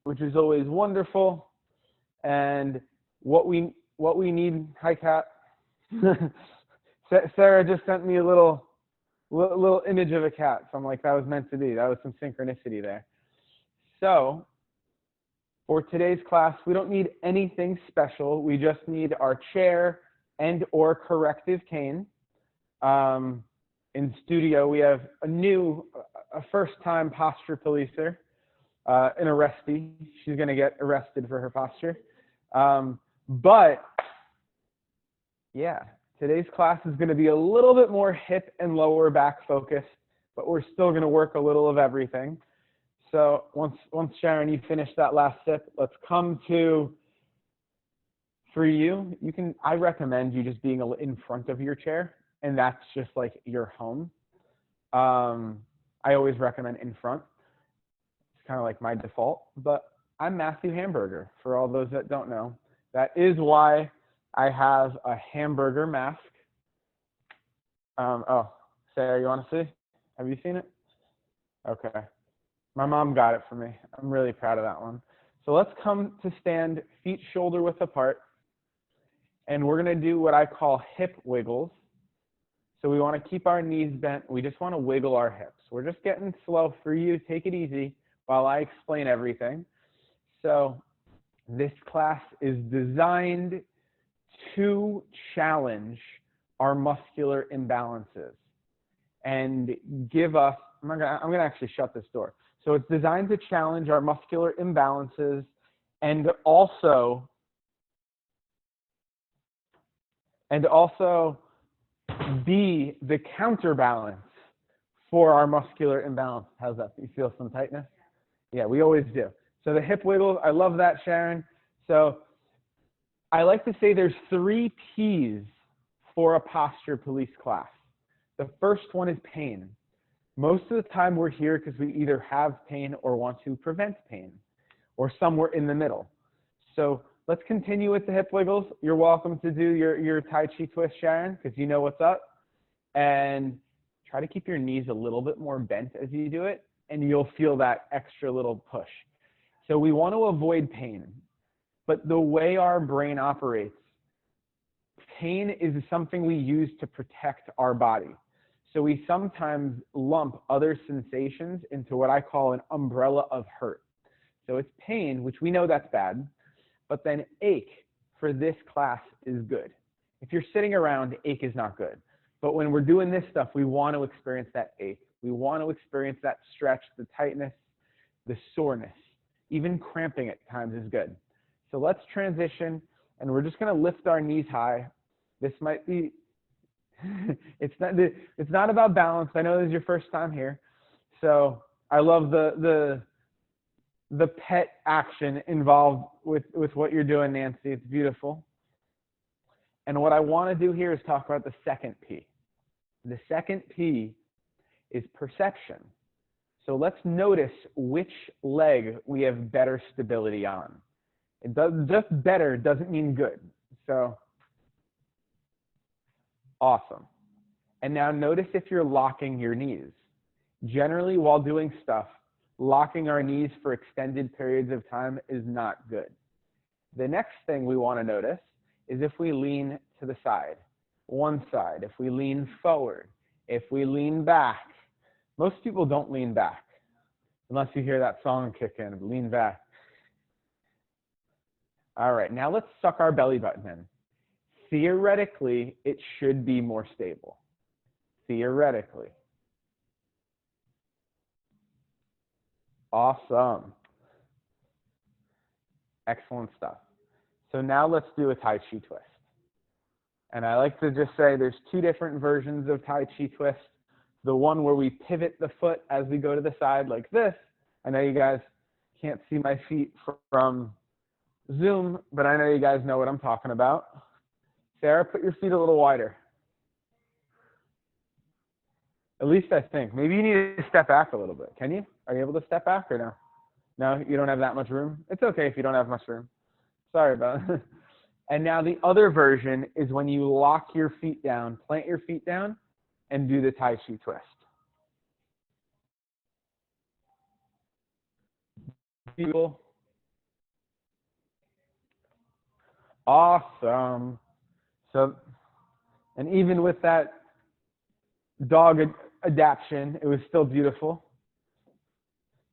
which is always wonderful. And what we need, hi Kat. Sarah just sent me a little image of a cat. So I'm like, that was meant to be. That was some synchronicity there. So for today's class, we don't need anything special. We just need our chair and or corrective cane. In studio, we have a first-time posture policer, an arrestee. She's going to get arrested for her posture. But yeah, today's class is going to be a little bit more hip and lower back focused, but we're still going to work a little of everything. So once Sharon, you finish that last sip, let's come to, for you, I recommend you just being in front of your chair, and that's just like your home. I always recommend in front. It's kind of like my default, but I'm Matthew Hamburger, for all those that don't know. That is why I have a hamburger mask. Oh, Sarah, you want to see? Have you seen it? Okay. My mom got it for me. I'm really proud of that one. So let's come to stand feet shoulder width apart. And we're going to do what I call hip wiggles. So we want to keep our knees bent. We just want to wiggle our hips. We're just getting slow for you. Take it easy while I explain everything. So this class is designed to challenge our muscular imbalances and give us, I'm going to actually shut this door. So it's designed to challenge our muscular imbalances and also be the counterbalance for our muscular imbalance. How's that? You feel some tightness? Yeah, we always do. So the hip wiggles, I love that, Sharon. So I like to say there's 3 P's for a posture police class. The first one is pain. Most of the time we're here because we either have pain or want to prevent pain, or somewhere in the middle. So let's continue with the hip wiggles. You're welcome to do your Tai Chi twist, Sharon, because you know what's up. And try to keep your knees a little bit more bent as you do it, and you'll feel that extra little push. So we want to avoid pain. But the way our brain operates, pain is something we use to protect our body. So we sometimes lump other sensations into what I call an umbrella of hurt. So it's pain, which we know that's bad, but then ache for this class is good. If you're sitting around, ache is not good. But when we're doing this stuff, we want to experience that ache. We want to experience that stretch, the tightness, the soreness. Even cramping at times is good. So let's transition, and we're just going to lift our knees high. This might be, it's not about balance. I know this is your first time here. So I love the pet action involved with what you're doing, Nancy. It's beautiful. And what I want to do here is talk about the second P. The second P is perception. So let's notice which leg we have better stability on. It does, just better doesn't mean good. So awesome. And now notice if you're locking your knees. Generally, while doing stuff, locking our knees for extended periods of time is not good. The next thing we want to notice is if we lean to the side, one side, if we lean forward, if we lean back. Most people don't lean back unless you hear that song kick in, lean back. All right, now let's suck our belly button in. Theoretically, it should be more stable. Theoretically. Awesome. Excellent stuff. So now let's do a Tai Chi twist. And I like to just say there's 2 different versions of Tai Chi twist. The one where we pivot the foot as we go to the side like this. I know you guys can't see my feet from Zoom, but I know you guys know what I'm talking about. Sarah, put your feet a little wider. At least I think. Maybe you need to step back a little bit. Can you? Are you able to step back or no? No, you don't have that much room? It's okay if you don't have much room. Sorry about it. And now the other version is when you lock your feet down, plant your feet down, and do the Tai Chi twist. Beautiful. Awesome. So, and even with that dog adaptation, it was still beautiful.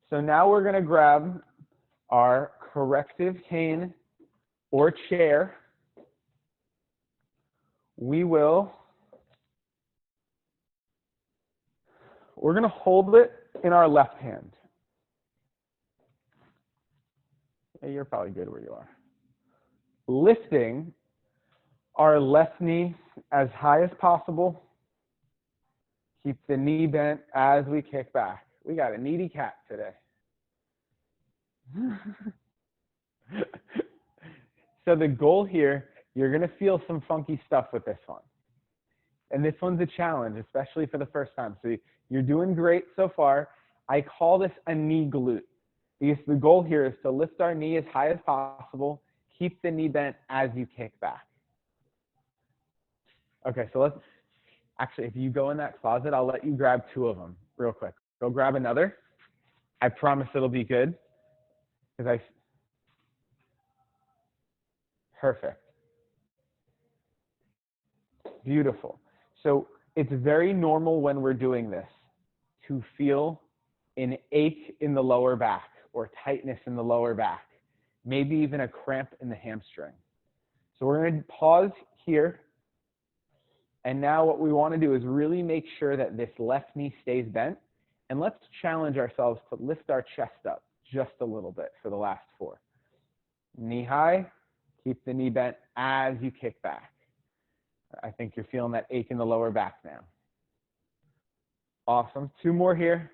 So now we're going to grab our corrective cane or chair. We're going to hold it in our left hand. Yeah, you're probably good where you are. Lifting our left knee as high as possible. Keep the knee bent as we kick back. We got a needy cat today. So the goal here, you're going to feel some funky stuff with this one. And this one's a challenge, especially for the first time. So you're doing great so far. I call this a knee glute, because the goal here is to lift our knee as high as possible, keep the knee bent as you kick back. Okay, so let's, actually, if you go in that closet, I'll let you grab 2 of them real quick. Go grab another. I promise it'll be good. Perfect. Beautiful. So it's very normal when we're doing this to feel an ache in the lower back or tightness in the lower back, maybe even a cramp in the hamstring. So we're going to pause here. And now what we want to do is really make sure that this left knee stays bent. And let's challenge ourselves to lift our chest up just a little bit for the last 4. Knee high, keep the knee bent as you kick back. I think you're feeling that ache in the lower back now. Awesome. 2 more here.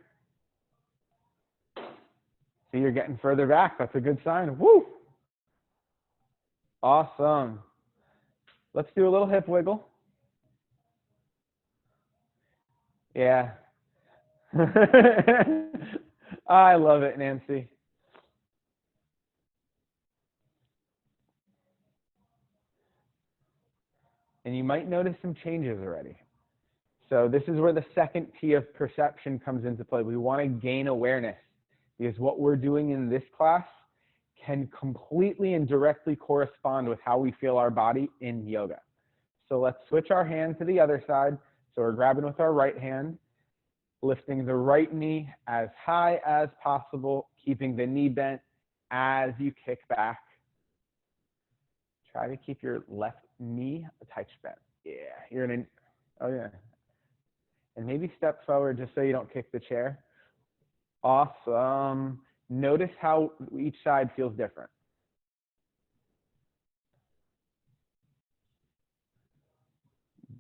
See, you're getting further back. That's a good sign. Woo! Awesome. Let's do a little hip wiggle. Yeah. I love it, Nancy. And you might notice some changes already. So this is where the second P of perception comes into play. We want to gain awareness, because what we're doing in this class can completely and directly correspond with how we feel our body in yoga. So let's switch our hand to the other side. So we're grabbing with our right hand, lifting the right knee as high as possible, keeping the knee bent as you kick back. Try to keep your left knee a touch bent. Yeah, you're in an, oh yeah. And maybe step forward just so you don't kick the chair. Awesome. Notice how each side feels different.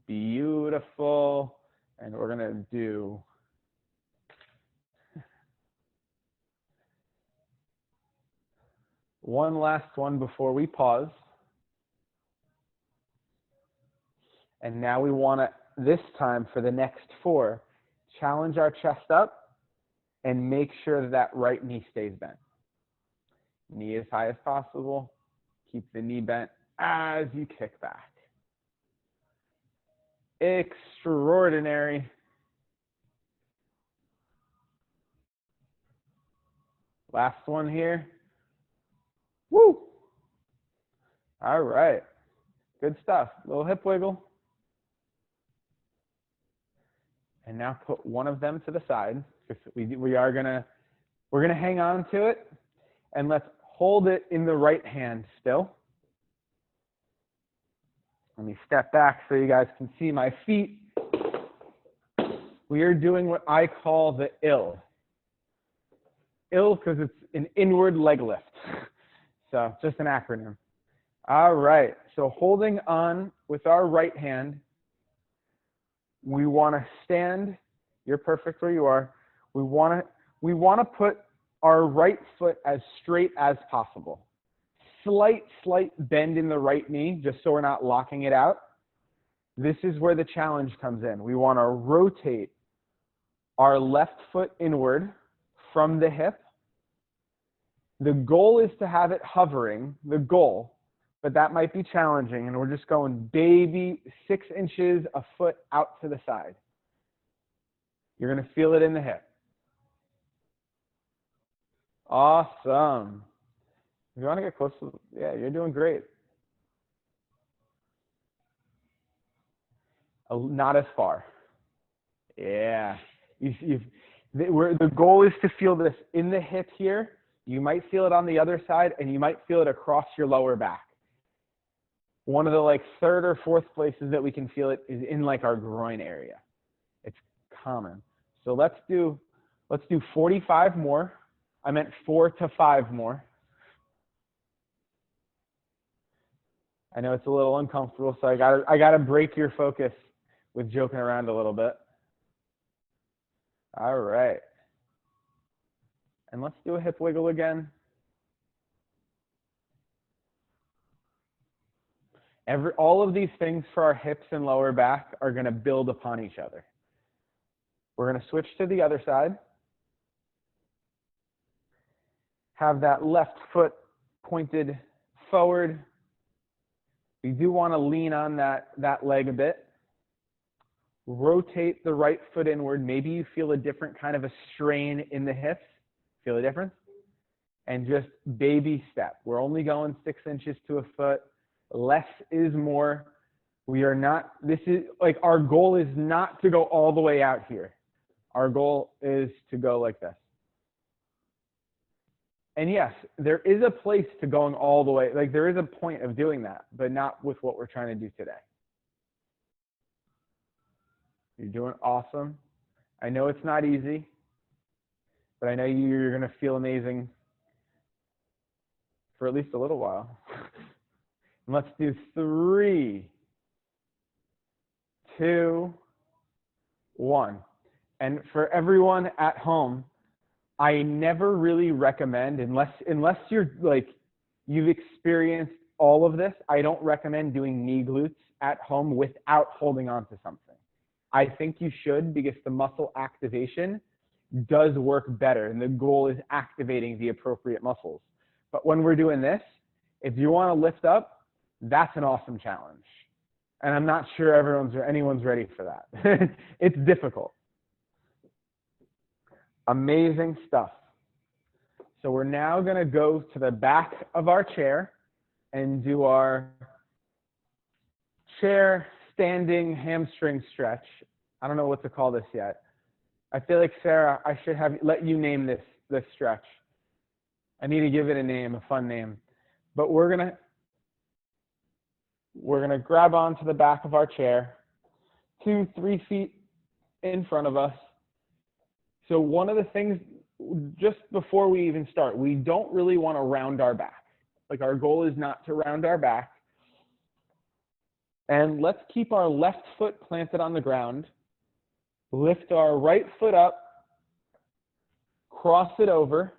Beautiful. And we're going to do one last one before we pause. And now we want to, this time for the next 4, challenge our chest up and make sure that that right knee stays bent. Knee as high as possible. Keep the knee bent as you kick back. Extraordinary. Last one here. Woo! All right. Good stuff. Little hip wiggle. And now put one of them to the side, because we're gonna hang on to it, and let's hold it in the right hand still. Let me step back so you guys can see my feet. We are doing what I call the IL. IL because it's an inward leg lift. So just an acronym. All right, so holding on with our right hand, we want to stand. You're perfect where you are. We want to put our right foot as straight as possible. Slight bend in the right knee, just so we're not locking it out. This is where the challenge comes in. We want to rotate our left foot inward from the hip. The goal is to have it hovering, the goal, but that might be challenging, and we're just going baby 6 inches a foot out to the side. You're going to feel it in the hip. Awesome. If you want to get close to, yeah, you're doing great. Not as far. Yeah. The goal is to feel this in the hip here. You might feel it on the other side, and you might feel it across your lower back. One of the like third or fourth places that we can feel it is in like our groin area. It's common. So let's do 45 more. I meant 4 to 5 more. I know it's a little uncomfortable, so I gotta break your focus with joking around a little bit. All right. And let's do a hip wiggle again. All of these things for our hips and lower back are going to build upon each other. We're going to switch to the other side. Have that left foot pointed forward. We do want to lean on that leg a bit. Rotate the right foot inward. Maybe you feel a different kind of a strain in the hips. Feel a difference? And just baby step. We're only going 6 inches to a foot. Less is more. We are not, this is like our goal is not to go all the way out here. Our goal is to go like this. And yes, there is a place to going all the way. Like there is a point of doing that, but not with what we're trying to do today. You're doing awesome. I know it's not easy, but I know you're going to feel amazing for at least a little while. And let's do 3, 2, 1. And for everyone at home, I never really recommend, unless you're like, you've experienced all of this, I don't recommend doing knee glutes at home without holding on to something. I think you should, because the muscle activation does work better, and the goal is activating the appropriate muscles. But when we're doing this, if you want to lift up, that's an awesome challenge. And I'm not sure anyone's ready for that. It's difficult. Amazing stuff. So we're now going to go to the back of our chair and do our chair standing hamstring stretch. I don't know what to call this yet. I feel like, Sarah, I should let you name this stretch. I need to give it a name, a fun name. But we're gonna grab onto the back of our chair, 2-3 feet in front of us. So one of the things, just before we even start, we don't really want to round our back. Like our goal is not to round our back. And let's keep our left foot planted on the ground. Lift our right foot up, cross it over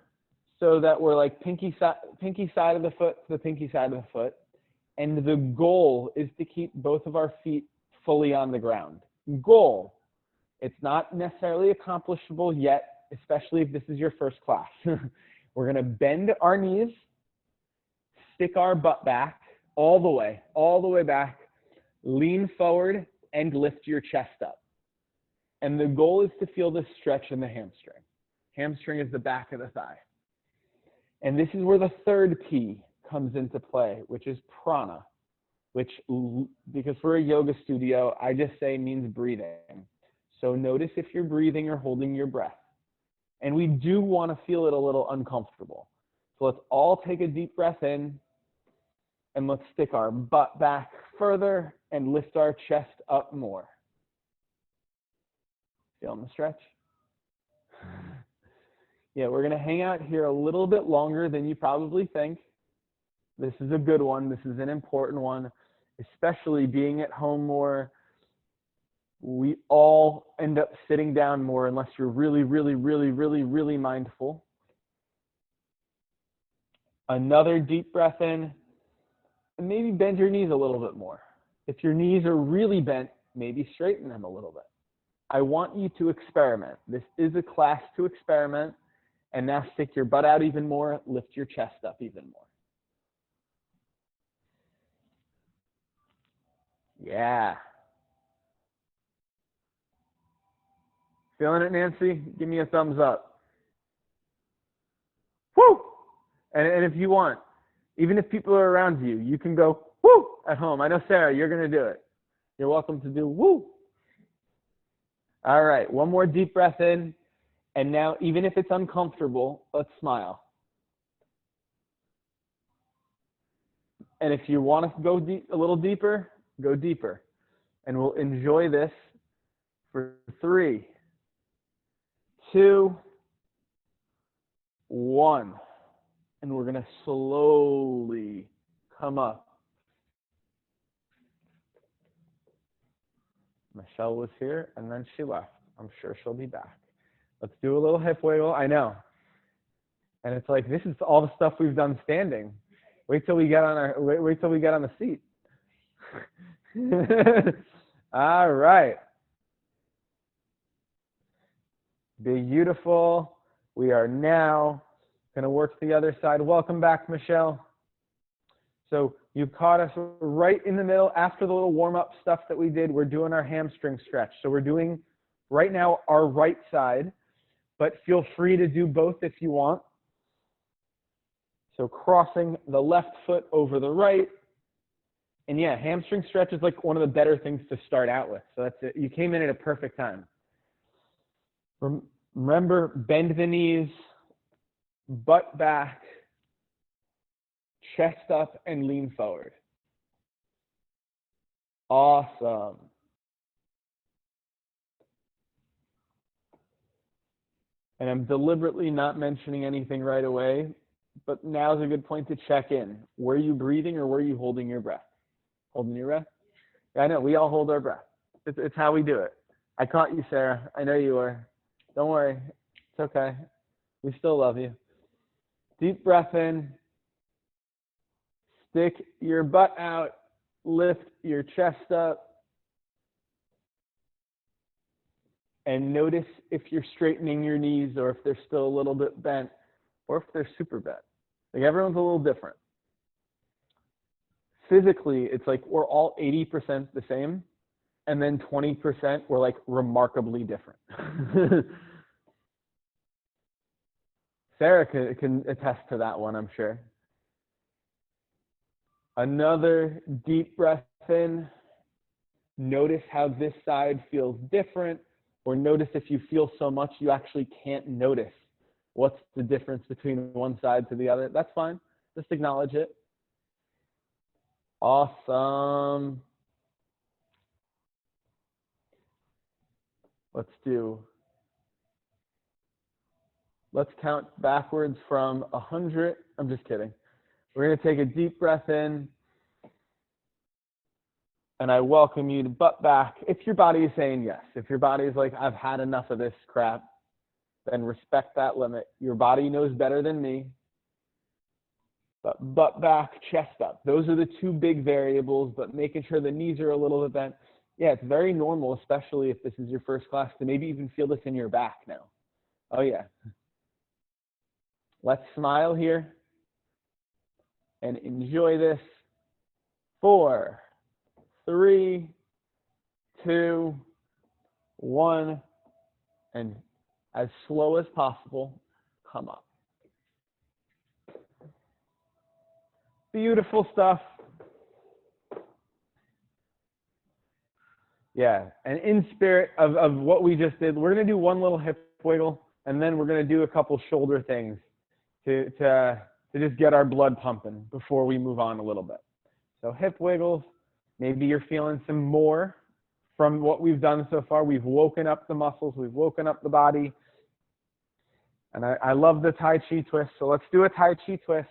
so that we're like pinky side of the foot to the pinky side of the foot. And the goal is to keep both of our feet fully on the ground. Goal. It's not necessarily accomplishable yet, especially if this is your first class. We're going to bend our knees, stick our butt back all the way back, lean forward, and lift your chest up. And the goal is to feel the stretch in the hamstring. Hamstring is the back of the thigh. And this is where the third P comes into play, which is prana, which, because we're a yoga studio, I just say means breathing. So notice if you're breathing or holding your breath. And we do want to feel it a little uncomfortable. So let's all take a deep breath in, and let's stick our butt back further and lift our chest up more. Feeling the stretch? Yeah, we're going to hang out here a little bit longer than you probably think. This is a good one. This is an important one, especially being at home more. We all end up sitting down more unless you're really, really, really, really, really mindful. Another deep breath in, and maybe bend your knees a little bit more. If your knees are really bent, maybe straighten them a little bit. I want you to experiment. This is a class to experiment. And now stick your butt out even more, lift your chest up even more. Yeah. Feeling it, Nancy? Give me a thumbs up. Woo! And if you want, even if people are around you, you can go, woo, at home. I know, Sarah, you're going to do it. You're welcome to do woo All right, one more deep breath in. And now, even if it's uncomfortable, let's smile. And if you want to go a little deeper, go deeper. And we'll enjoy this for 3, 2, 1. And we're going to slowly come up. Michelle was here, and then she left. I'm sure she'll be back. Let's do a little hip wiggle. I know. And it's like, this is all the stuff we've done standing. Wait till we get on the seat. All right. Beautiful. We are now going to work to the other side. Welcome back, Michelle. So you caught us right in the middle after the little warm-up stuff that we did. We're doing our hamstring stretch. So we're doing right now our right side, but feel free to do both if you want. So crossing the left foot over the right. And yeah, hamstring stretch is like one of the better things to start out with. So that's it. You came in at a perfect time. Remember, bend the knees, butt back, chest up, and lean forward. Awesome. And I'm deliberately not mentioning anything right away, but now's a good point to check in. Were you breathing or were you holding your breath? Holding your breath? Yeah, I know, we all hold our breath. It's how we do it. I caught you, Sarah. I know you were. Don't worry. It's okay. We still love you. Deep breath in. Stick your butt out. Lift your chest up. And notice if you're straightening your knees or if they're still a little bit bent or if they're super bent. Like everyone's a little different. Physically, it's like we're all 80% the same, and then 20% we're like remarkably different. Sarah can attest to that one, I'm sure. Another deep breath in. Notice how this side feels different, or notice if you feel so much you actually can't notice what's the difference between one side to the other. That's fine. Just acknowledge it. Awesome. Let's count backwards from 100. I'm just kidding. We're going to take a deep breath in. And I welcome you to butt back. If your body is saying yes, if your body is like, I've had enough of this crap, then respect that limit. Your body knows better than me. But butt back, chest up. Those are the two big variables, but making sure the knees are a little bit bent. Yeah, it's very normal, especially if this is your first class, to maybe even feel this in your back now. Oh, yeah. Let's smile here and enjoy this. 4, 3, 2, 1, and as slow as possible, come up. Beautiful stuff. Yeah, and in spirit of what we just did, we're going to do one little hip wiggle, and then we're going to do a couple shoulder things to just get our blood pumping before we move on a little bit. So hip wiggles, maybe you're feeling some more from what we've done so far. We've woken up the muscles, we've woken up the body. And I love the Tai Chi twist, so let's do a Tai Chi twist.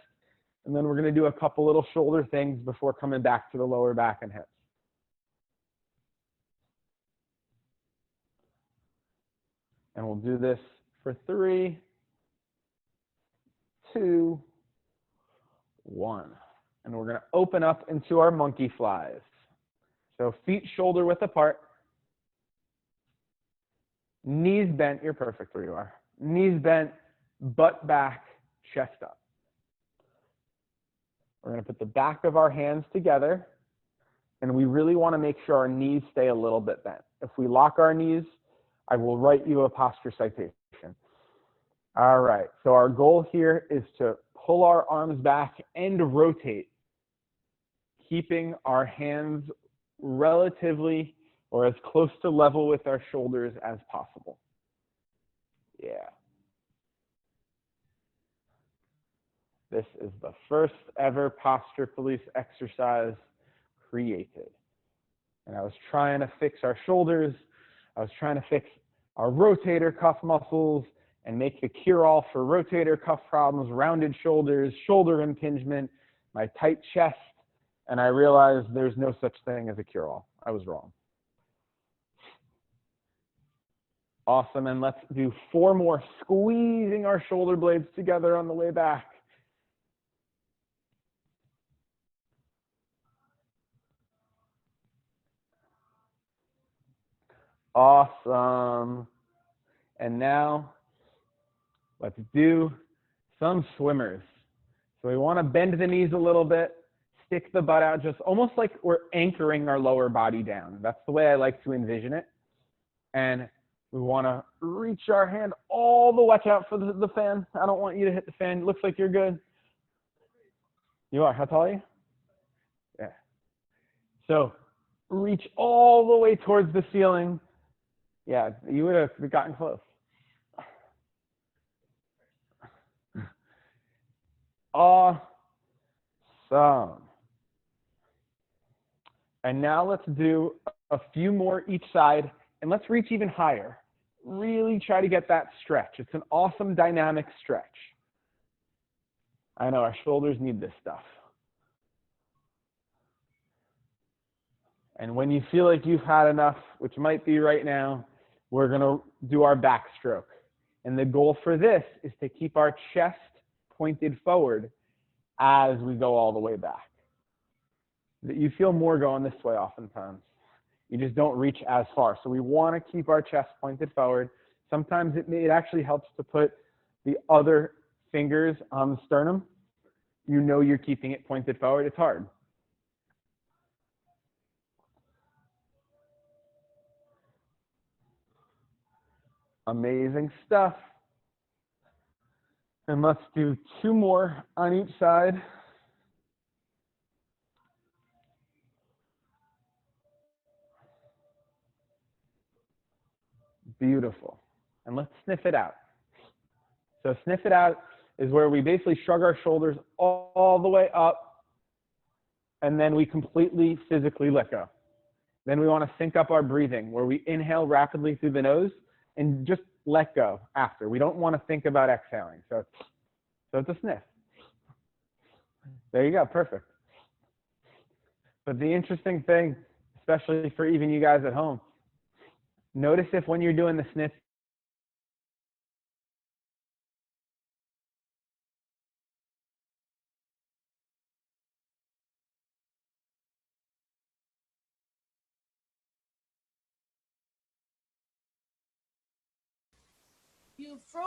And then we're going to do a couple little shoulder things before coming back to the lower back and hips. And we'll do this for 3, 2, 1. And we're going to open up into our monkey flies. So feet shoulder width apart. Knees bent. You're perfect where you are. Knees bent, butt back, chest up. We're going to put the back of our hands together, and we really want to make sure our knees stay a little bit bent. If we lock our knees, I will write you a posture citation. All right, so our goal here is to pull our arms back and rotate, keeping our hands relatively or as close to level with our shoulders as possible. Yeah. This is the first ever posture police exercise created. And I was trying to fix our shoulders. I was trying to fix our rotator cuff muscles and make the cure-all for rotator cuff problems, rounded shoulders, shoulder impingement, my tight chest, and I realized there's no such thing as a cure-all. I was wrong. Awesome, and let's do 4 more, squeezing our shoulder blades together on the way back. Awesome. And now let's do some swimmers. So we want to bend the knees a little bit, stick the butt out, just almost like we're anchoring our lower body down. That's the way I like to envision it. And we want to reach our hand all the way, watch out for the fan. I don't want you to hit the fan. It looks like you're good. You are. How tall are you? Yeah. So reach all the way towards the ceiling. Yeah, you would have gotten close. Awesome. And now let's do a few more each side, and let's reach even higher. Really try to get that stretch. It's an awesome dynamic stretch. I know our shoulders need this stuff. And when you feel like you've had enough, which might be right now, we're going to do our backstroke. And the goal for this is to keep our chest pointed forward as we go all the way back. You feel more going this way oftentimes. You just don't reach as far. So we want to keep our chest pointed forward. Sometimes it actually helps to put the other fingers on the sternum. You know you're keeping it pointed forward. It's hard. Amazing stuff. And let's do 2 more on each side. Beautiful. And let's sniff it out. So sniff it out is where we basically shrug our shoulders all the way up, and then we completely physically let go. Then we want to sync up our breathing, where we inhale rapidly through the nose and just let go after. We don't want to think about exhaling. So it's a sniff. There you go, perfect. But the interesting thing, especially for even you guys at home, notice if when you're doing the sniff, You froze.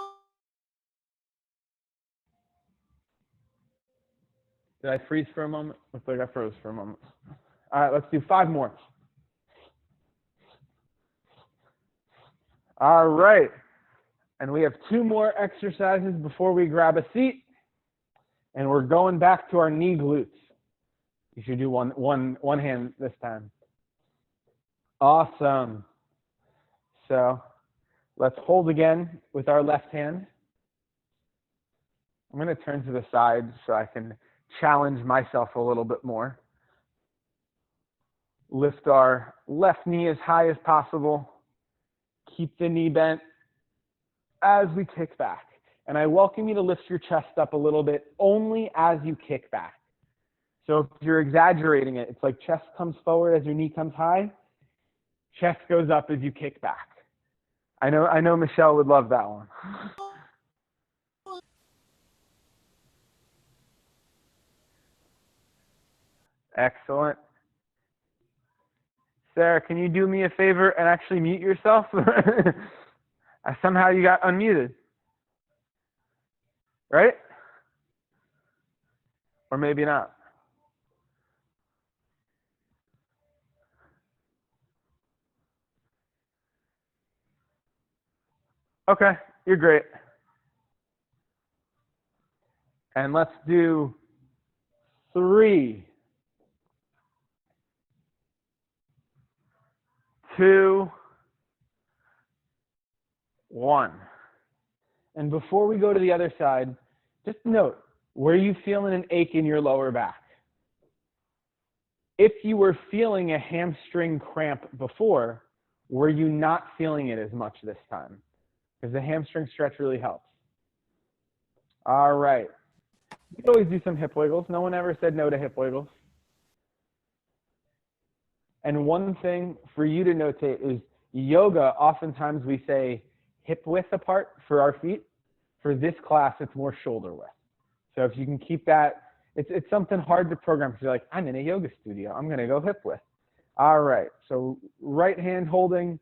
Did I freeze for a moment? Looks like I froze for a moment. All right, let's do 5 more. All right. And we have 2 more exercises before we grab a seat. And we're going back to our knee glutes. You should do one hand this time. Awesome. So let's hold again with our left hand. I'm going to turn to the side so I can challenge myself a little bit more. Lift our left knee as high as possible. Keep the knee bent as we kick back. And I welcome you to lift your chest up a little bit only as you kick back. So if you're exaggerating it, it's like chest comes forward as your knee comes high, chest goes up as you kick back. I know Michelle would love that one. Excellent. Sarah, can you do me a favor and actually mute yourself? Somehow you got unmuted. Right? Or maybe not. Okay, you're great. And let's do 3, 2, 1. And before we go to the other side, just note, were you feeling an ache in your lower back? If you were feeling a hamstring cramp before, were you not feeling it as much this time? Because the hamstring stretch really helps. All right. You can always do some hip wiggles. No one ever said no to hip wiggles. And one thing for you to notate is yoga, oftentimes we say hip width apart for our feet. For this class, it's more shoulder width. So if you can keep that, it's something hard to program because you're like, I'm in a yoga studio. I'm going to go hip width. All right. So right hand holding,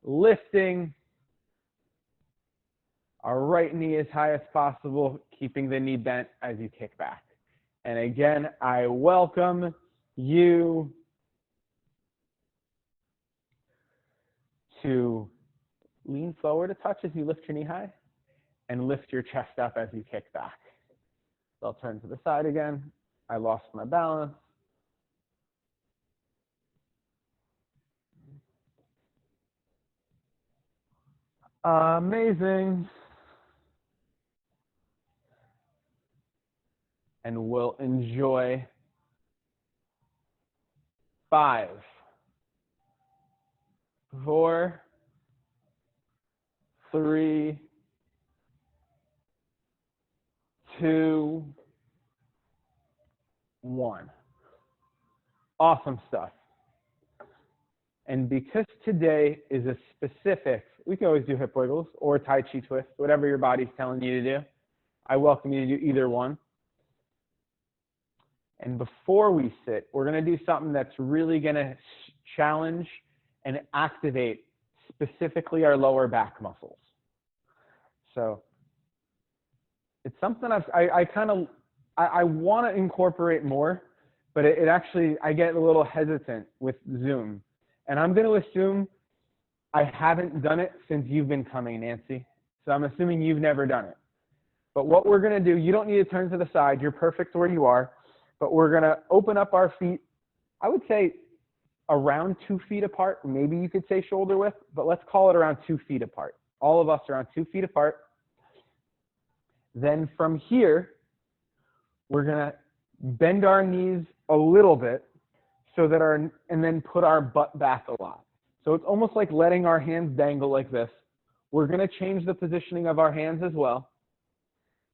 lifting. Our right knee as high as possible, keeping the knee bent as you kick back. And again, I welcome you to lean forward a touch as you lift your knee high and lift your chest up as you kick back. So I'll turn to the side again. I lost my balance. Amazing. And we'll enjoy 5, 4, 3, 2, 1. Awesome stuff. And because today is a specific, we can always do hip wiggles or Tai Chi twist, whatever your body's telling you to do. I welcome you to do either one. And before we sit, we're going to do something that's really going to challenge and activate specifically our lower back muscles. So it's something I want to incorporate more, but it actually, I get a little hesitant with Zoom. And I'm going to assume I haven't done it since you've been coming, Nancy. So I'm assuming you've never done it. But what we're going to do, you don't need to turn to the side. You're perfect where you are. But we're going to open up our feet, I would say around 2 feet apart. Maybe you could say shoulder width, but let's call it around 2 feet apart. All of us around 2 feet apart. Then from here, we're going to bend our knees a little bit so that and then put our butt back a lot. So it's almost like letting our hands dangle like this. We're going to change the positioning of our hands as well.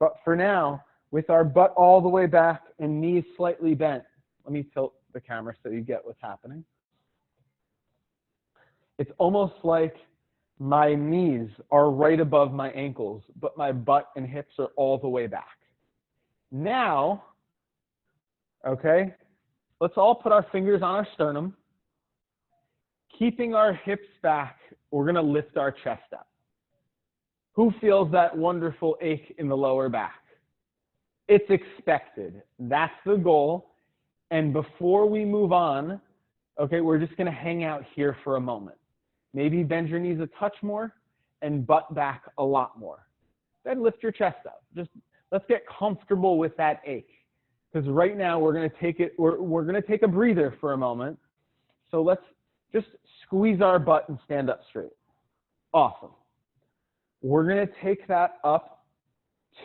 But for now, with our butt all the way back and knees slightly bent, let me tilt the camera so you get what's happening. It's almost like my knees are right above my ankles, but my butt and hips are all the way back. Now, okay, let's all put our fingers on our sternum. Keeping our hips back, we're going to lift our chest up. Who feels that wonderful ache in the lower back? It's expected. That's the goal. And before we move on, okay, we're just going to hang out here for a moment. Maybe bend your knees a touch more and butt back a lot more. Then lift your chest up. Just let's get comfortable with that ache. Because right now we're going to take it, we're going to take a breather for a moment. So let's just squeeze our butt and stand up straight. Awesome. We're going to take that up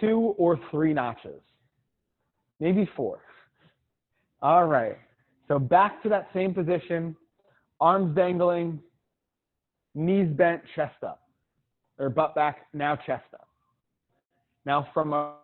2 or 3 notches. Maybe 4. All right. So back to that same position, arms dangling, knees bent, chest up. Or butt back, now chest up. Now from a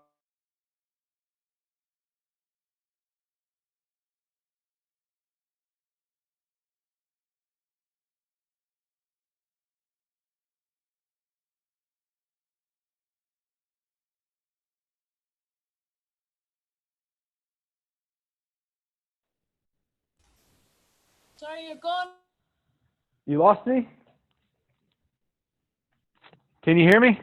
Sorry, you're gone. You lost me? Can you hear me?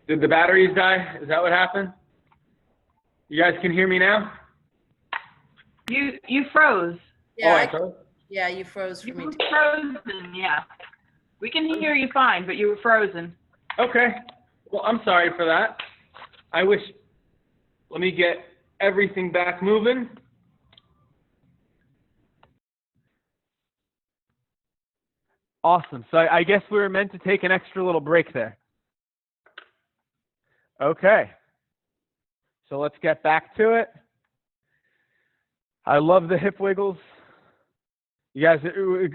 Did the batteries die? Is that what happened? You guys can hear me now? You froze. Yeah, I froze? yeah, you froze for You me were too. frozen, yeah. We can hear you fine, but you were frozen. Okay. Well, I'm sorry for that. Let me get everything back moving. Awesome. So I guess we were meant to take an extra little break there. Okay. So let's get back to it. I love the hip wiggles. You guys,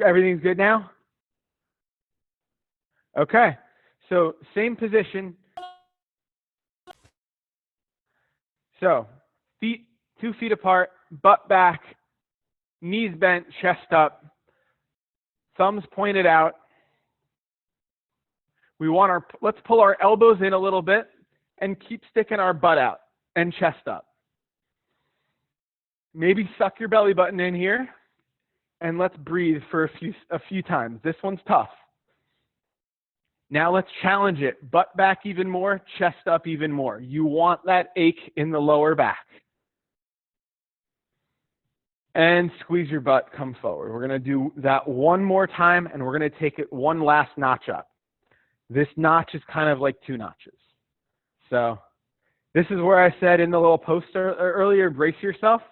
everything's good now? Okay. So same position. So feet 2 feet apart, butt back, knees bent, chest up, thumbs pointed out. Let's pull our elbows in a little bit and keep sticking our butt out and chest up. Maybe suck your belly button in here and let's breathe for a few times. This one's tough. Now let's challenge it. Butt back even more, chest up even more. You want that ache in the lower back. And squeeze your butt, come forward. We're going to do that one more time, and we're going to take it one last notch up. This notch is kind of like 2 notches. So this is where I said in the little poster earlier, brace yourself.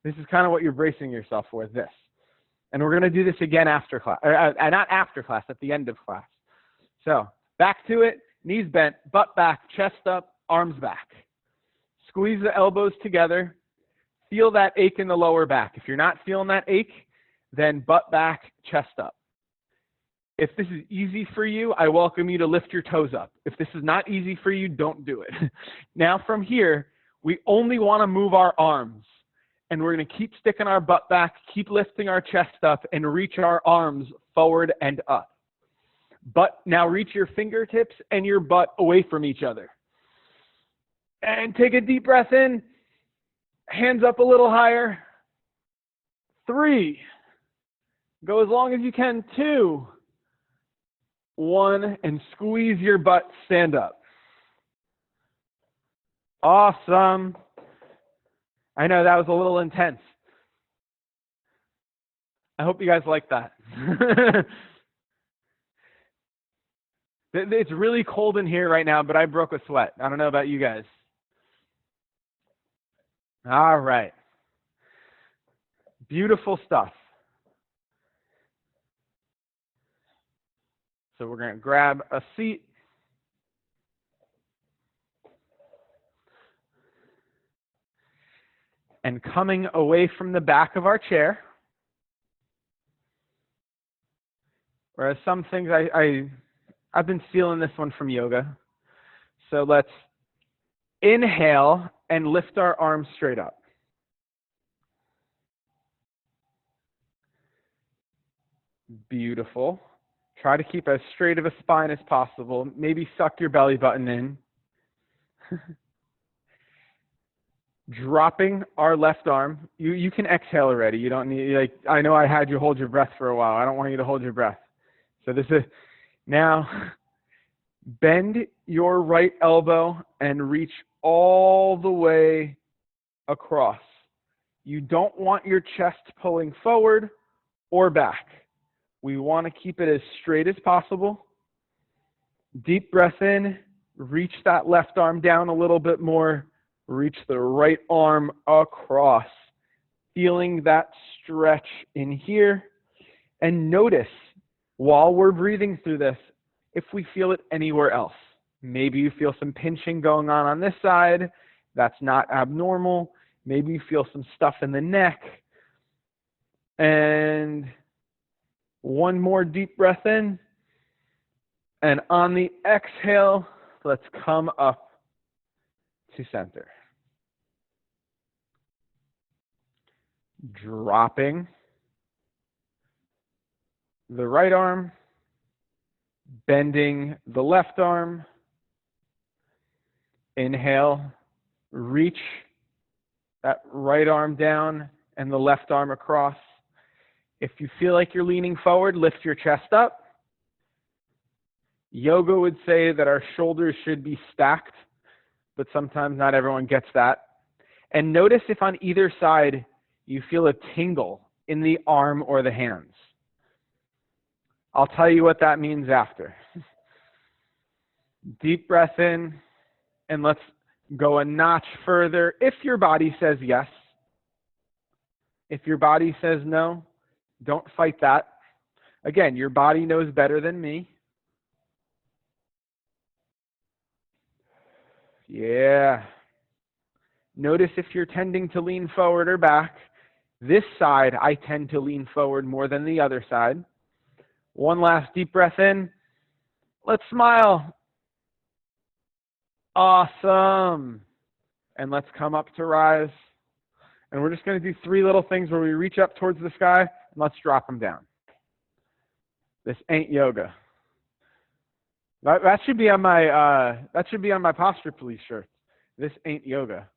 This is kind of what you're bracing yourself for, this. And we're going to do this again after class, not after class, at the end of class. So back to it, knees bent, butt back, chest up, arms back. Squeeze the elbows together. Feel that ache in the lower back. If you're not feeling that ache, then butt back, chest up. If this is easy for you, I welcome you to lift your toes up. If this is not easy for you, don't do it. Now from here, we only want to move our arms. And we're going to keep sticking our butt back, keep lifting our chest up, and reach our arms forward and up. But now reach your fingertips and your butt away from each other. And take a deep breath in. Hands up a little higher. 3. Go as long as you can. 2. 1. And squeeze your butt. Stand up. Awesome. I know that was a little intense. I hope you guys like that. It's really cold in here right now, but I broke a sweat. I don't know about you guys. All right. Beautiful stuff. So we're going to grab a seat. And coming away from the back of our chair, whereas some things I've been stealing this one from yoga. So let's inhale and lift our arms straight up. Beautiful. Try to keep as straight of a spine as possible. Maybe suck your belly button in. Dropping our left arm. You can exhale already. You don't need, I know I had you hold your breath for a while. I don't want you to hold your breath. So this is, now bend your right elbow and reach all the way across. You don't want your chest pulling forward or back. We want to keep it as straight as possible. Deep breath in. Reach that left arm down a little bit more. Reach the right arm across. Feeling that stretch in here. And notice, while we're breathing through this, if we feel it anywhere else. Maybe you feel some pinching going on this side. That's not abnormal. Maybe you feel some stuff in the neck. And one more deep breath in. And on the exhale, let's come up to center. Dropping the right arm, bending the left arm. Inhale, reach that right arm down and the left arm across. If you feel like you're leaning forward, lift your chest up. Yoga would say that our shoulders should be stacked, but sometimes not everyone gets that. And notice if on either side you feel a tingle in the arm or the hands. I'll tell you what that means after. Deep breath in, and let's Go a notch further if your body says yes. If your body says no, don't fight that. Again, your body knows better than me. Yeah. Notice if you're tending to lean forward or back. This side, I tend to lean forward more than the other side. One last deep breath in. Let's smile. Awesome. And let's come up to rise. And we're just going to do 3 little things where we reach up towards the sky and let's drop them down. This ain't yoga. That should be on my posture police shirt. This ain't yoga.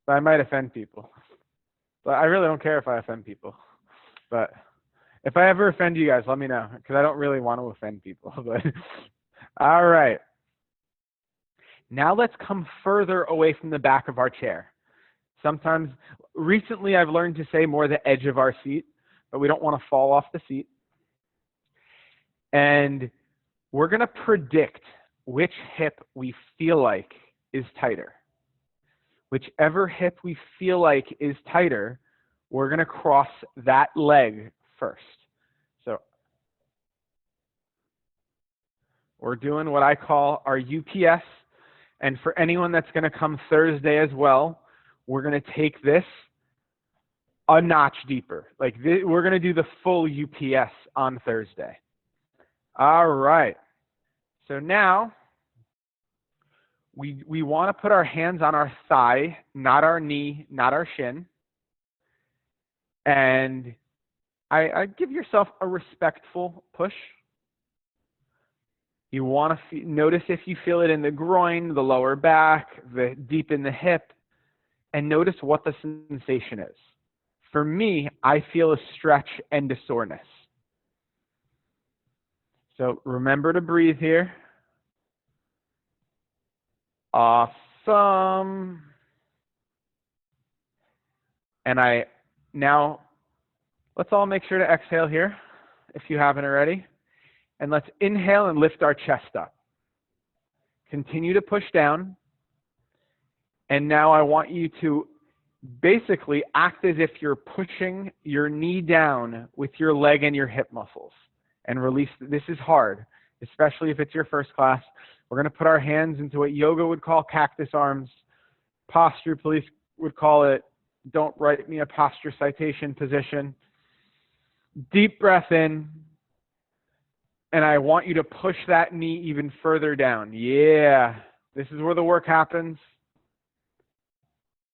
But I might offend people. But I really don't care if I offend people. But if I ever offend you guys, let me know, because I don't really want to offend people. But all right. Now let's come further away from the back of our chair. Sometimes, recently I've learned to say more the edge of our seat, but we don't want to fall off the seat. And we're going to predict which hip we feel like is tighter. Whichever hip we feel like is tighter, we're going to cross that leg first. So we're doing what I call our UPS. And for anyone that's going to come Thursday as well, we're going to take this a notch deeper. Like we're going to do the full UPS on Thursday. All right. So now we want to put our hands on our thigh, not our knee, not our shin. And I give yourself a respectful push. You want to notice if you feel it in the groin, the lower back, the deep in the hip, and notice what the sensation is. For me, I feel a stretch and a soreness. So remember to breathe here. Awesome. And now let's all make sure to exhale here if you haven't already. And let's inhale and lift our chest up. Continue to push down. And now I want you to basically act as if you're pushing your knee down with your leg and your hip muscles. And release. This is hard, especially if it's your first class. We're going to put our hands into what yoga would call cactus arms. Posture police would call it, don't write me a posture citation position. Deep breath in. And I want you to push that knee even further down. Yeah. This is where the work happens.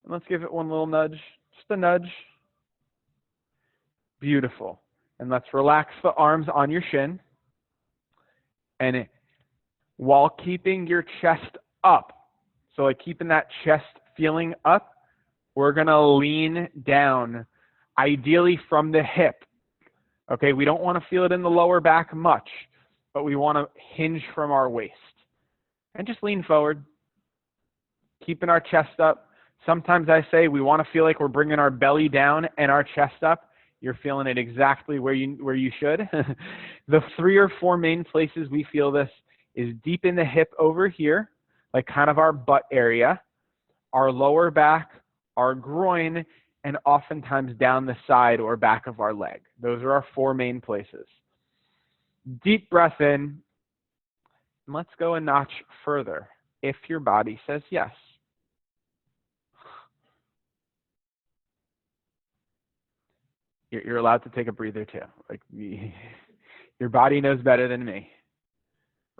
And let's give it one little nudge. Just a nudge. Beautiful. And let's relax the arms on your shin. And while keeping your chest up, so like keeping that chest feeling up, we're going to lean down, ideally from the hip. Okay, we don't want to feel it in the lower back much, but we want to hinge from our waist. And just lean forward, keeping our chest up. Sometimes I say we want to feel like we're bringing our belly down and our chest up. You're feeling it exactly where you should. The 3 or 4 main places we feel this is deep in the hip over here, like kind of our butt area, our lower back, our groin, and oftentimes down the side or back of our leg. Those are our 4 main places. Deep breath in. And let's go a notch further if your body says yes. You're allowed to take a breather too. Like your body knows better than me.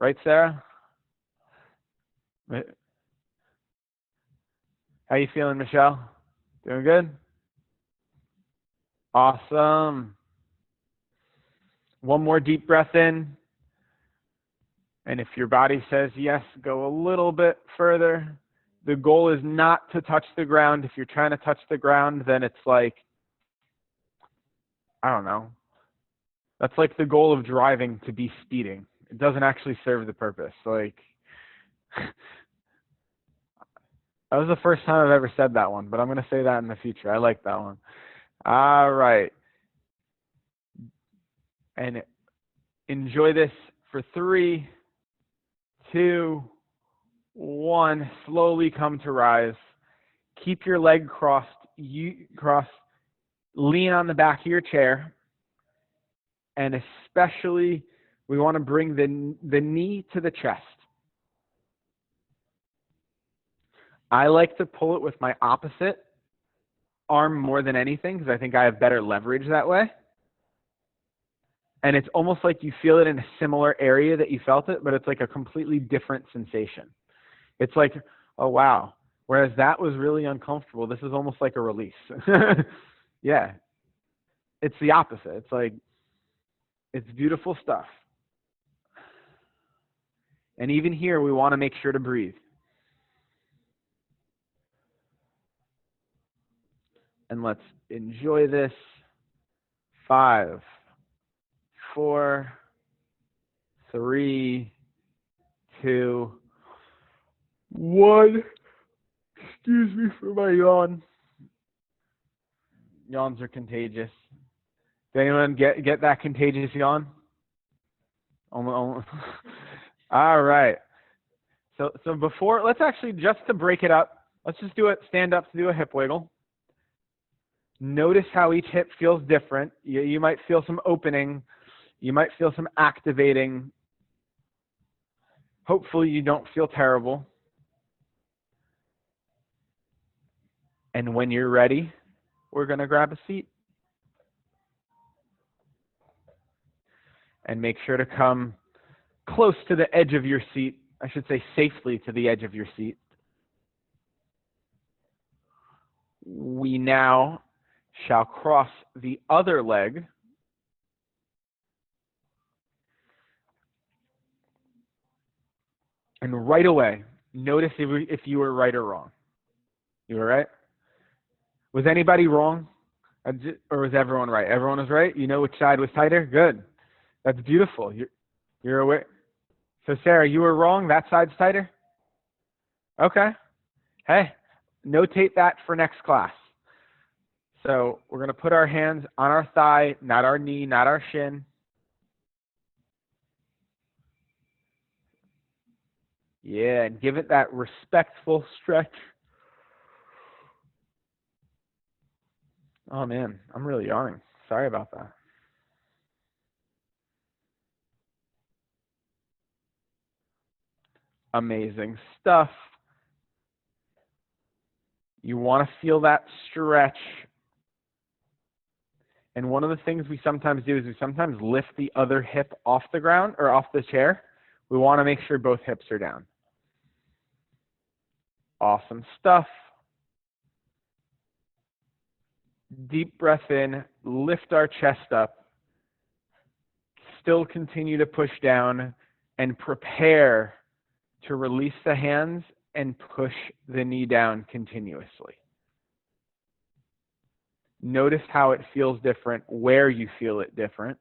Right, Sarah? How you feeling, Michelle? Doing good? Awesome. One more deep breath in. And if your body says yes, go a little bit further. The goal is not to touch the ground. If you're trying to touch the ground, then it's like, I don't know. That's like the goal of driving, to be speeding. It doesn't actually serve the purpose. Like, that was the first time I've ever said that one, but I'm going to say that in the future. I like that one. All right. And enjoy this for 3, 2, 1, slowly come to rise. Keep your leg crossed. Lean on the back of your chair. And especially, we want to bring the knee to the chest. I like to pull it with my opposite arm more than anything because I think I have better leverage that way. And it's almost like you feel it in a similar area that you felt it, but it's like a completely different sensation. It's like, oh, wow. Whereas that was really uncomfortable. This is almost like a release. Yeah. It's the opposite. It's like, it's beautiful stuff. And even here, we want to make sure to breathe. And let's enjoy this. 5, 4, 3, 2, 1. Excuse me for my yawn. Yawns are contagious. Did anyone get that contagious yawn? All right. So before, let's actually, just to break it up, let's just do it, stand up to do a hip wiggle. Notice how each hip feels different. You might feel some opening. You might feel some activating. Hopefully you don't feel terrible. And when you're ready, we're going to grab a seat. And make sure to come close to the edge of your seat. I should say safely to the edge of your seat. We now shall cross the other leg. And right away, notice if you were right or wrong. You were right? Was anybody wrong? Or was everyone right? Everyone was right? You know which side was tighter? Good. That's beautiful. You're aware. So Sarah, you were wrong. That side's tighter? Okay. Hey, notate that for next class. So we're going to put our hands on our thigh, not our knee, not our shin. Yeah, and give it that respectful stretch. Oh man, I'm really yawning. Sorry about that. Amazing stuff. You want to feel that stretch. And one of the things we sometimes do is we sometimes lift the other hip off the ground or off the chair. We want to make sure both hips are down. Awesome stuff. Deep breath in, lift our chest up. Still continue to push down and prepare to release the hands and push the knee down continuously. Notice how it feels different, where you feel it different.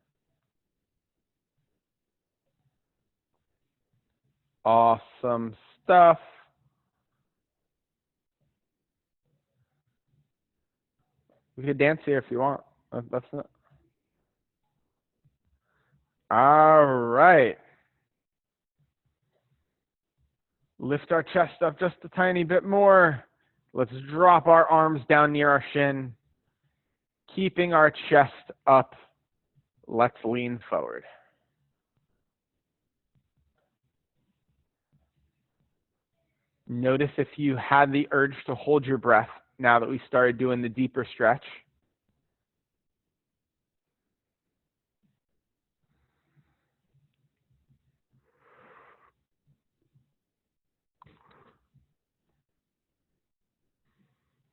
Awesome stuff. We could dance here if you want. That's not. All right. Lift our chest up just a tiny bit more. Let's drop our arms down near our shin. Keeping our chest up, let's lean forward. Notice if you had the urge to hold your breath now that we started doing the deeper stretch.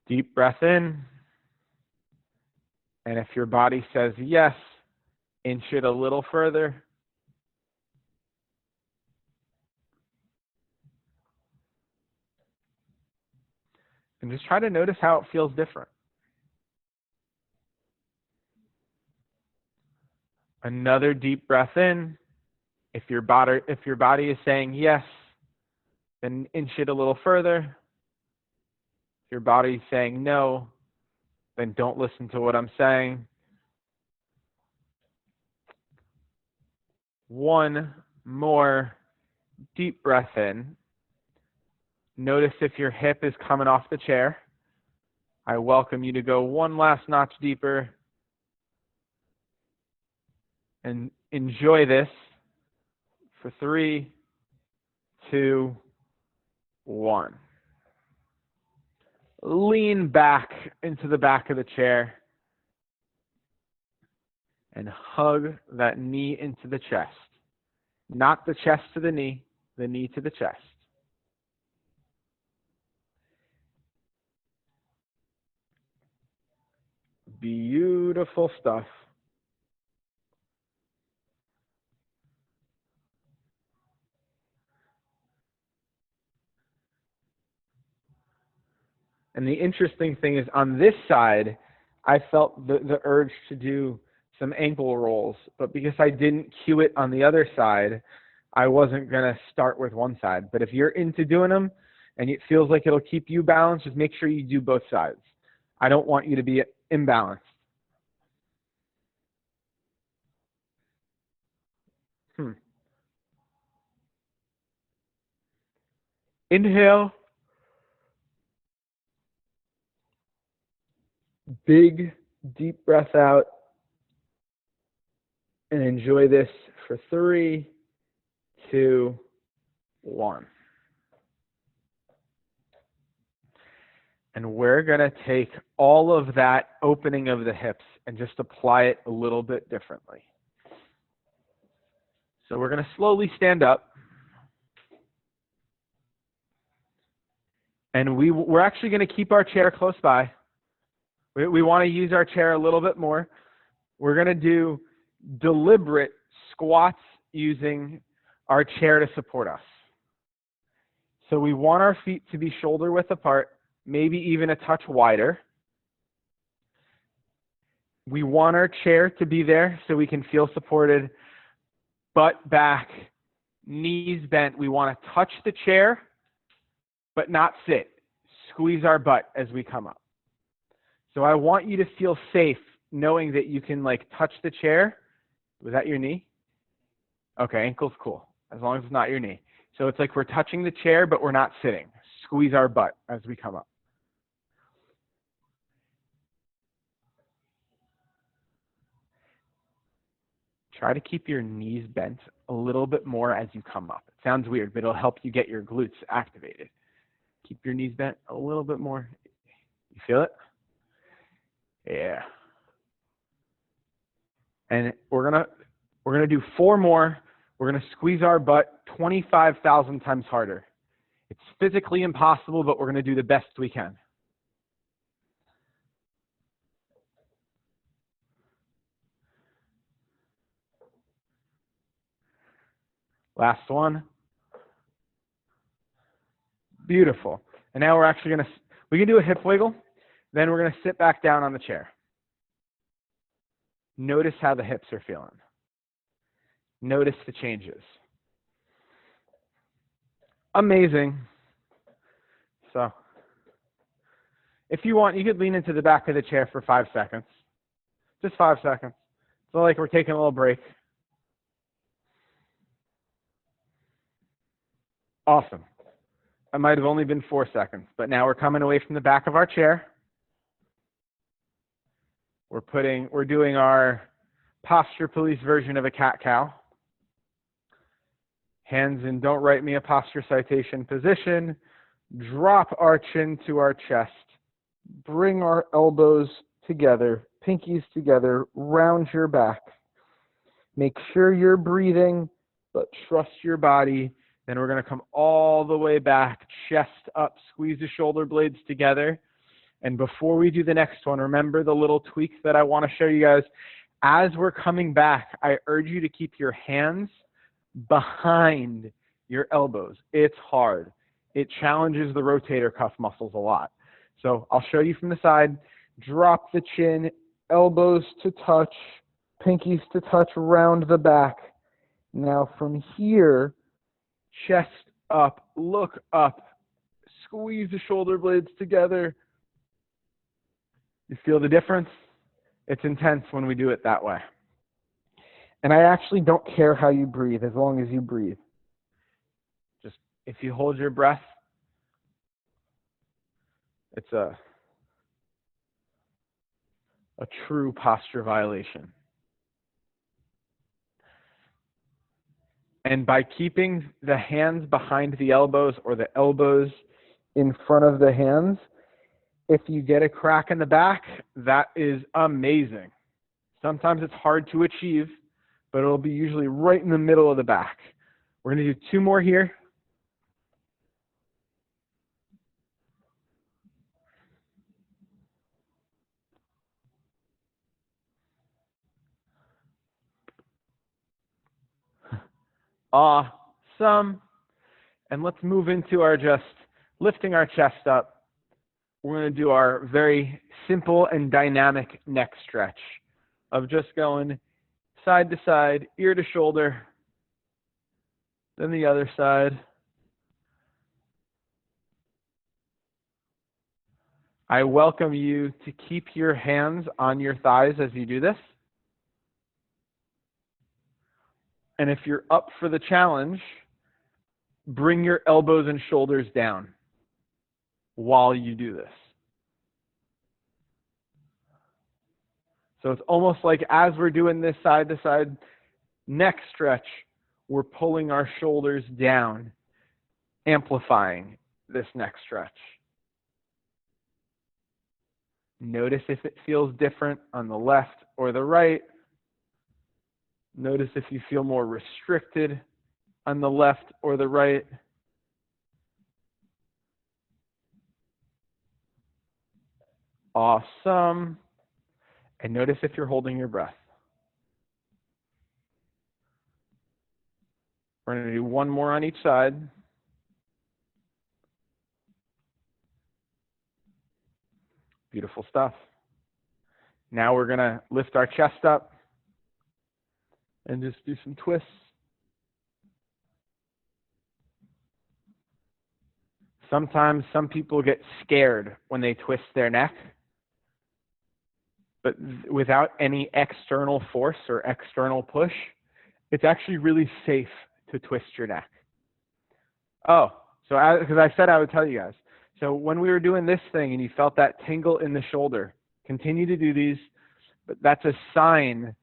Deep breath in. And if your body says yes, inch it a little further. And just try to notice how it feels different. Another deep breath in. If your body is saying yes, then inch it a little further. If your body is saying no, then don't listen to what I'm saying. One more deep breath in. Notice if your hip is coming off the chair. I welcome you to go one last notch deeper and enjoy this for 3, 2, 1. Lean back into the back of the chair and hug that knee into the chest. Not the chest to the knee to the chest. Beautiful stuff. And the interesting thing is on this side, I felt the urge to do some ankle rolls, but because I didn't cue it on the other side, I wasn't going to start with one side. But if you're into doing them and it feels like it'll keep you balanced, just make sure you do both sides. I don't want you to be imbalanced. Inhale. Big, deep breath out. And enjoy this for 3, 2, 1. And we're going to take all of that opening of the hips and just apply it a little bit differently. So we're going to slowly stand up. And we're actually going to keep our chair close by. We want to use our chair a little bit more. We're going to do deliberate squats using our chair to support us. So we want our feet to be shoulder width apart, maybe even a touch wider. We want our chair to be there so we can feel supported, butt back, knees bent. We want to touch the chair, but not sit. Squeeze our butt as we come up. So I want you to feel safe knowing that you can like touch the chair. Was that your knee? Okay, ankle's cool, as long as it's not your knee. So it's like we're touching the chair, but we're not sitting. Squeeze our butt as we come up. Try to keep your knees bent a little bit more as you come up. It sounds weird, but it'll help you get your glutes activated. Keep your knees bent a little bit more. You feel it? Yeah. And we're gonna do 4 more. We're gonna squeeze our butt 25,000 times harder. It's physically impossible, but we're gonna do the best we can. Last one. Beautiful. And now we're actually we can do a hip wiggle. Then we're gonna sit back down on the chair. Notice how the hips are feeling. Notice the changes. Amazing. So if you want, you could lean into the back of the chair for 5 seconds. Just 5 seconds. So like we're taking a little break. Awesome. It might have only been 4 seconds, but now we're coming away from the back of our chair. We're doing our posture police version of a cat-cow. Hands in don't write me a posture citation position. Drop our chin to our chest. Bring our elbows together, pinkies together, round your back. Make sure you're breathing, but trust your body. Then we're going to come all the way back, chest up, squeeze the shoulder blades together. And before we do the next one, remember the little tweaks that I want to show you guys. As we're coming back, I urge you to keep your hands behind your elbows. It's hard. It challenges the rotator cuff muscles a lot. So I'll show you from the side. Drop the chin, elbows to touch, pinkies to touch around the back. Now from here, chest up, look up, squeeze the shoulder blades together. You feel the difference? It's intense when we do it that way. And I actually don't care how you breathe as long as you breathe. Just if you hold your breath, It's a true posture violation. And by keeping the hands behind the elbows or the elbows in front of the hands, if you get a crack in the back, that is amazing. Sometimes it's hard to achieve, but it'll be usually right in the middle of the back. We're going to do 2 more here. Awesome. And let's move into our just lifting our chest up. We're going to do our very simple and dynamic neck stretch of just going side to side, ear to shoulder, then the other side. I welcome you to keep your hands on your thighs as you do this. And if you're up for the challenge, bring your elbows and shoulders down while you do this. So it's almost like as we're doing this side to side neck stretch, we're pulling our shoulders down, amplifying this neck stretch. Notice if it feels different on the left or the right. Notice if you feel more restricted on the left or the right. Awesome. And notice if you're holding your breath. We're going to do 1 more on each side. Beautiful stuff. Now we're going to lift our chest up and just do some twists. Sometimes some people get scared when they twist their neck, but without any external force or external push, it's actually really safe to twist your neck. Oh, so because I said I would tell you guys. So when we were doing this thing and you felt that tingle in the shoulder, continue to do these, but that's a sign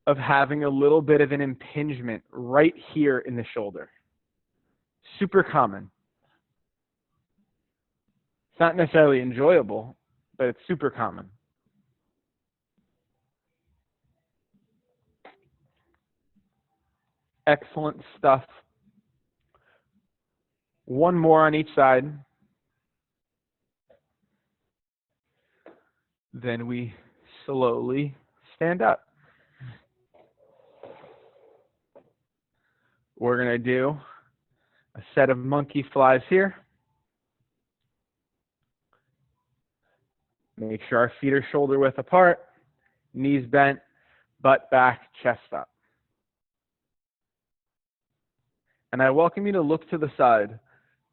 of having a little bit of an impingement right here in the shoulder. Super common. It's not necessarily enjoyable, but it's super common. Excellent stuff. 1 more on each side. Then we slowly stand up. We're going to do a set of monkey flies here. Make sure our feet are shoulder width apart, knees bent, butt back, chest up. And I welcome you to look to the side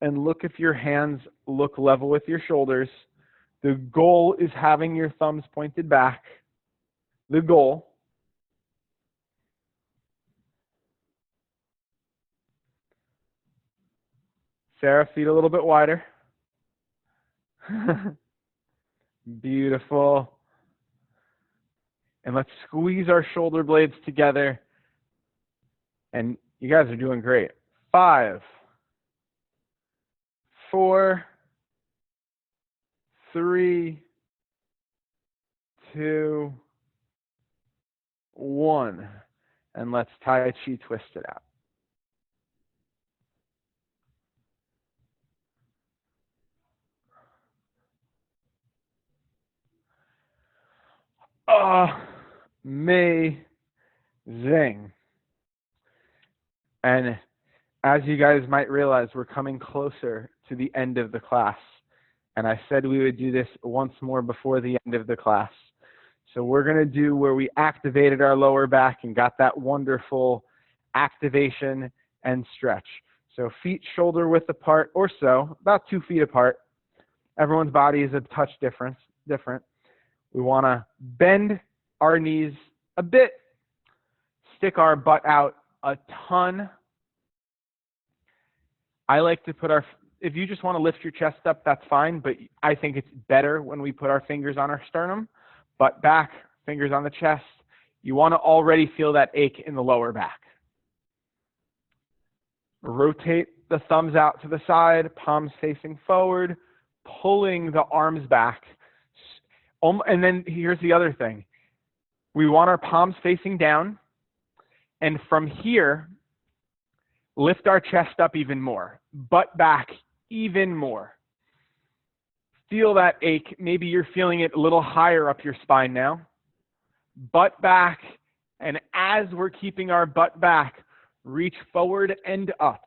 and look if your hands look level with your shoulders. The goal is having your thumbs pointed back. The goal. Sarah, feet a little bit wider. Beautiful. And let's squeeze our shoulder blades together. And you guys are doing great. 5, 4, 3, 2, 1. And let's Tai Chi twist it out. Amazing. And as you guys might realize, we're coming closer to the end of the class. And I said we would do this once more before the end of the class. So we're going to do where we activated our lower back and got that wonderful activation and stretch. So feet shoulder width apart or so, about 2 feet apart. Everyone's body is a touch different. We want to bend our knees a bit, stick our butt out a ton. I like to put our if you just want to lift your chest up, that's fine. But I think it's better when we put our fingers on our sternum, butt back, fingers on the chest. You want to already feel that ache in the lower back. Rotate the thumbs out to the side, palms facing forward, pulling the arms back. And then here's the other thing. We want our palms facing down. And from here, lift our chest up even more. Butt back even more. Feel that ache. Maybe you're feeling it a little higher up your spine now. Butt back. And as we're keeping our butt back, reach forward and up.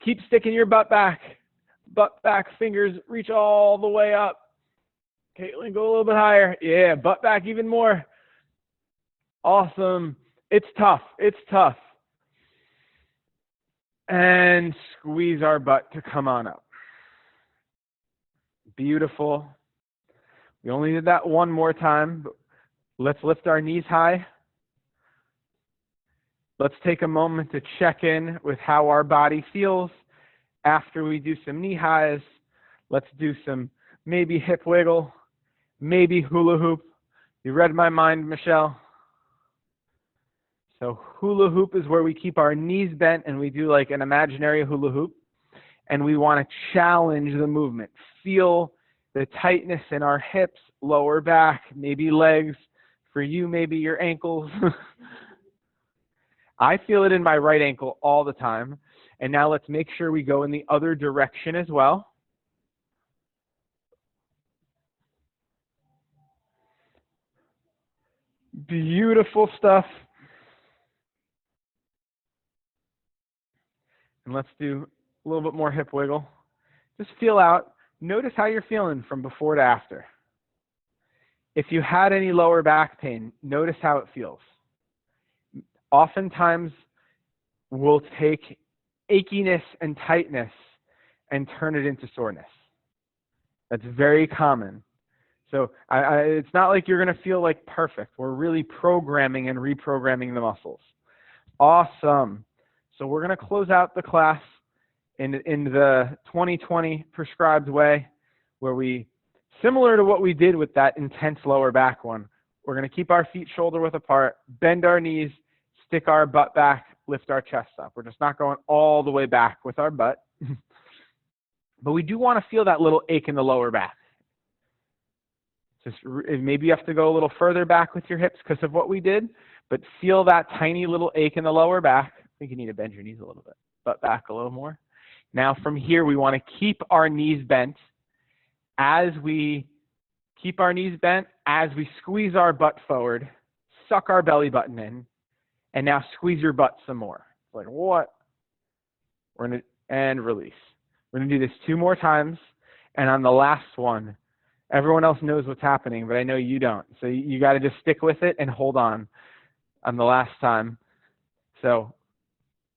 Keep sticking your butt back. Butt back, fingers reach all the way up. Caitlin, go a little bit higher. Yeah, butt back even more. Awesome. It's tough. It's tough. And squeeze our butt to come on up. Beautiful. We only did that one more time. But let's lift our knees high. Let's take a moment to check in with how our body feels after we do some knee highs. Let's do some maybe hip wiggle, maybe hula hoop. You read my mind, Michelle. So hula hoop is where we keep our knees bent and we do like an imaginary hula hoop. And we want to challenge the movement. Feel the tightness in our hips, lower back, maybe legs. For you, maybe your ankles. I feel it in my right ankle all the time. And now let's make sure we go in the other direction as well. Beautiful stuff. And let's do a little bit more hip wiggle. Just feel out. Notice how you're feeling from before to after. If you had any lower back pain, notice how it feels. Oftentimes, we'll take achiness and tightness and turn it into soreness. That's very common. So it's not like you're going to feel like perfect. We're really programming and reprogramming the muscles. Awesome. So we're going to close out the class in the 2020 prescribed way, where we, similar to what we did with that intense lower back one, we're going to keep our feet shoulder width apart, bend our knees, stick our butt back, lift our chest up. We're just not going all the way back with our butt. But we do want to feel that little ache in the lower back. Just maybe you have to go a little further back with your hips because of what we did, but feel that tiny little ache in the lower back. I think you need to bend your knees a little bit, butt back a little more. Now from here, we want to keep our knees bent. As we keep our knees bent, as we squeeze our butt forward, suck our belly button in, and now squeeze your butt some more. Like what? We're going to, and release. We're going to do this 2 more times. And on the last one, everyone else knows what's happening, but I know you don't. So you got to just stick with it and hold on the last time. So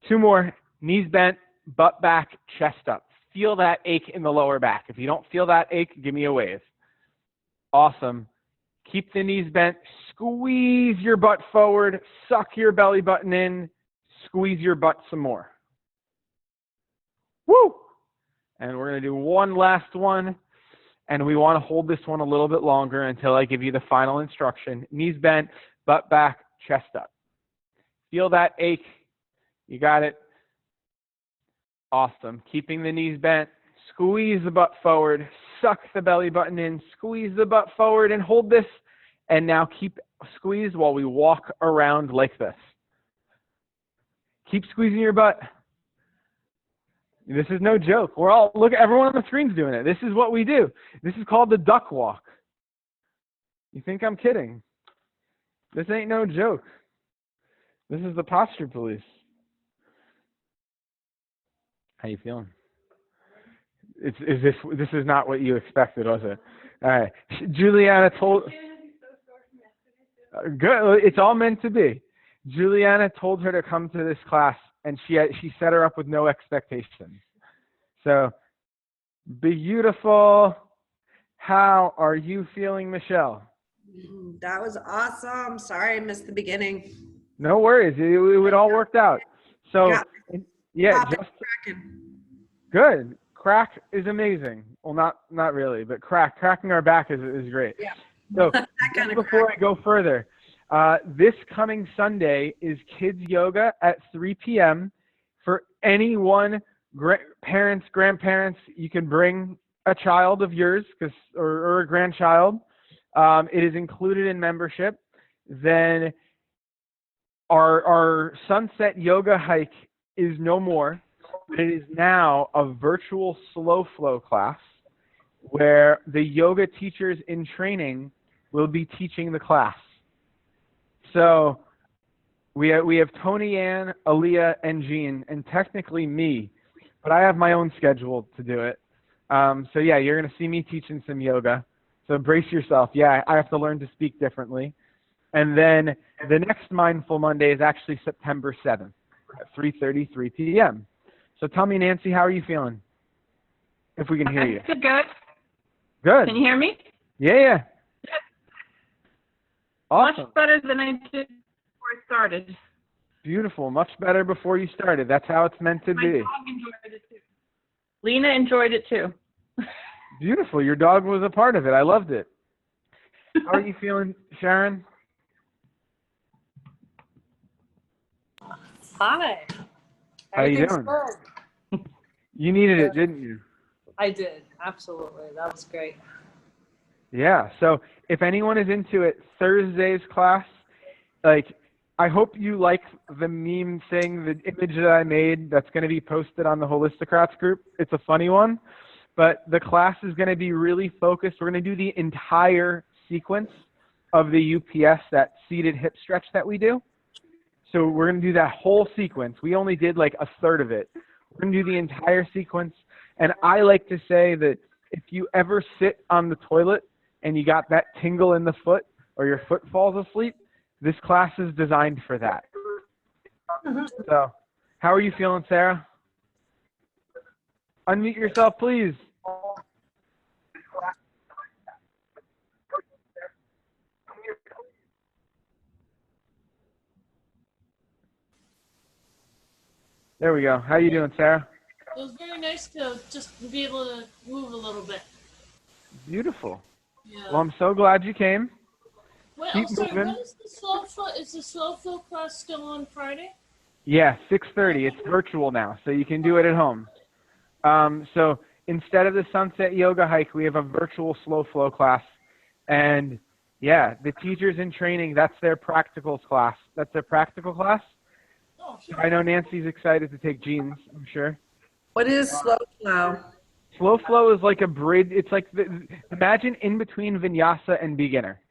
2 more, knees bent, butt back, chest up. Feel that ache in the lower back. If you don't feel that ache, give me a wave. Awesome. Keep the knees bent. Squeeze your butt forward. Suck your belly button in. Squeeze your butt some more. Woo! And we're going to do one last one. And we want to hold this one a little bit longer until I give you the final instruction. Knees bent, butt back, chest up. Feel that ache. You got it. Awesome. Keeping the knees bent. Squeeze the butt forward. Suck the belly button in. Squeeze the butt forward and hold this. And now keep squeezed while we walk around like this. Keep squeezing your butt. This is no joke. We're all, look, everyone on the screen's doing it. This is what we do. This is called the duck walk. You think I'm kidding? This ain't no joke. This is the posture police. How you feeling? This is not what you expected, was it? All right. Juliana told. Good. It's all meant to be. Juliana told her to come to this class, and she set her up with no expectations. So, beautiful. How are you feeling, Michelle? That was awesome. Sorry I missed the beginning. No worries. It all worked out. So, yeah, just Good. Crack is amazing. Well, not really, but cracking our back is great. Yeah. So That just kind of before I go further, this coming Sunday is kids yoga at 3 p.m. for anyone, parents, grandparents. You can bring a child of yours, or a grandchild. It is included in membership. Then our sunset yoga hike is no more, but it is now a virtual slow flow class where the yoga teachers in training will be teaching the class. So we have Tony Ann, Aaliyah, and Jean, and technically me, but I have my own schedule to do it. So yeah, you're going to see me teaching some yoga. So brace yourself. Yeah, I have to learn to speak differently. And then the next Mindful Monday is actually September 7th at 3:33 p.m. So tell me, Nancy, how are you feeling? If we can hear you. Good. Good. Can you hear me? Yeah. Awesome. Much better than I did before I started. Beautiful. Much better before you started. That's how it's meant to My be. dog enjoyed it too. Lena enjoyed it too. Beautiful. Your dog was a part of it. I loved it. How are you feeling, Sharon? Hi. How you Everything's doing? good. You needed it, didn't you? I did. Absolutely. That was great. Yeah. So if anyone is into it, Thursday's class, I hope you like the meme thing, the image that I made that's going to be posted on the Holisticrats group. It's a funny one, but the class is going to be really focused. We're going to do the entire sequence of the UPS, that seated hip stretch that we do. So we're going to do that whole sequence. We only did like a third of it. We're going to do the entire sequence. And I like to say that if you ever sit on the toilet and you got that tingle in the foot or your foot falls asleep, this class is designed for that. So how are you feeling, Sarah? Unmute yourself, please. There we go. How you doing, Sarah? It was very nice to just be able to move a little bit. Beautiful. Yeah. Well, I'm so glad you came. Well, keep sorry, moving. what is the slow flow? Is the slow flow class still on Friday? Yeah, 6:30. It's virtual now, so you can do it at home. So instead of the sunset yoga hike, we have a virtual slow flow class. And yeah, the teachers in training, that's their practicals class. That's their practical class. Oh, sure. I know Nancy's excited to take Jean's, I'm sure. What is slow flow? Slow flow is like a bridge. It's like, imagine in between vinyasa and beginner.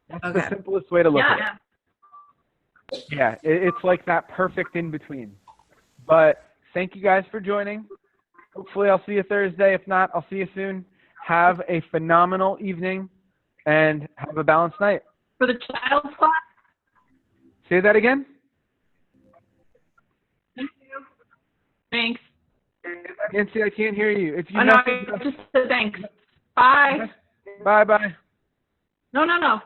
That's Okay. the simplest way to look at it. Yeah. Yeah, it's like that perfect in between. But thank you guys for joining. Hopefully I'll see you Thursday. If not, I'll see you soon. Have a phenomenal evening and have a balanced night. For the child's class? Say that again? Thank you. Thanks. Nancy, I can't hear you. If you Oh, no, message I us, just said thanks. Bye. bye. No.